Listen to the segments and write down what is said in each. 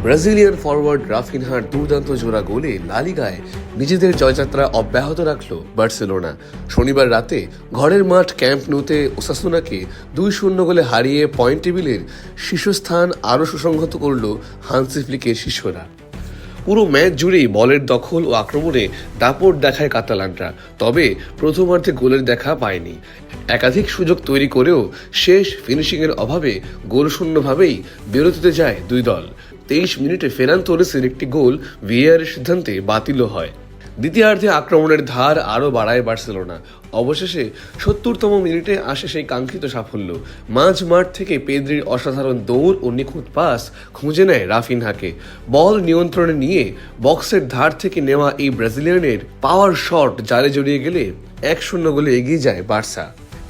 Brazilian forward রাফিনহার দুর্দান্ত জোড়া গোলে লা লিগায় নিজেদের জয়যাত্রা অব্যাহত রাখল বার্সেলোনা। শনিবার রাতে ঘরের মাঠ ক্যাম্প নুতে ওসাসুনাকে 2-0 গোলে হারিয়ে পয়েন্ট টেবিলের শীর্ষস্থান আরও সুসংহত করল হান্সি ফ্লিকের শিষ্যরা। পুরো ম্যাচ জুড়েই বলের দখল ও আক্রমণে দাপট দেখায় কাতালানরা, তবে প্রথমার্ধে গোলের দেখা পায়নি। একাধিক সুযোগ তৈরি করেও শেষ ফিনিশিংয়ের অভাবে গোলশূন্যভাবেই বিরতিতে যায় দুই দল। 23 মিনিটে ফেরান তোরেসের একটি গোল ভিএআরের সিদ্ধান্তে বাতিলও হয়। দ্বিতীয়ার্ধে আক্রমণের ধার আরও বাড়ায় বার্সেলোনা। অবশেষে 70তম মিনিটে আসে সেই কাঙ্ক্ষিত সাফল্য। মাঝ মাঠ থেকে পেদ্রির অসাধারণ দৌড় ও নিখুঁত পাস খুঁজে নেয় রাফিনহাকে। বল নিয়ন্ত্রণে নিয়ে বক্সের ধার থেকে নেওয়া এই ব্রাজিলিয়ানের পাওয়ার শট জালে জড়িয়ে গেলে 1-0 গোলে এগিয়ে যায় বার্সা।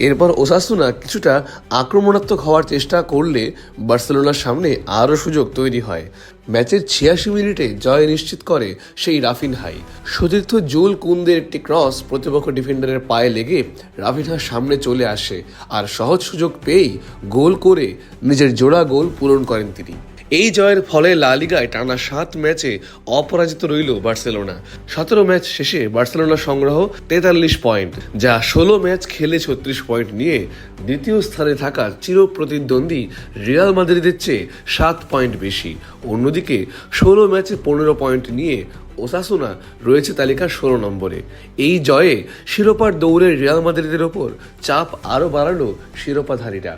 এরপর ওসাসুনা কিছুটা আক্রমণাত্মক হওয়ার চেষ্টা করলে বার্সেলোনার সামনে আরও সুযোগ তৈরি হয়। ম্যাচের 86 মিনিটে জয় নিশ্চিত করে সেই রাফিনহাই। সতীর্থ জুল কুন্দের একটি ক্রস প্রতিপক্ষ ডিফেন্ডারের পায়ে লেগে রাফিনহার সামনে চলে আসে, আর সহজ সুযোগ পেয়েই গোল করে নিজের জোড়া গোল পূরণ করেন তিনি। এই জয়ের ফলে লা লিগায় টানা 7 ম্যাচে অপরাজিত রইল বার্সেলোনা। 17 ম্যাচ শেষে বার্সেলোনার সংগ্রহ 43 পয়েন্ট, যা 16 ম্যাচ খেলে 36 পয়েন্ট নিয়ে দ্বিতীয় স্থানে থাকা চিরপ্রতিদ্বন্দ্বী রিয়াল মাদ্রিদের চেয়ে 7 পয়েন্ট বেশি। অন্যদিকে 16 ম্যাচে 15 পয়েন্ট নিয়ে ওসাসুনা রয়েছে তালিকার 16 নম্বরে। এই জয়ে শিরোপার দৌড়ে রিয়াল মাদ্রিদের ওপর চাপ আরও বাড়ালো শিরোপাধারীরা।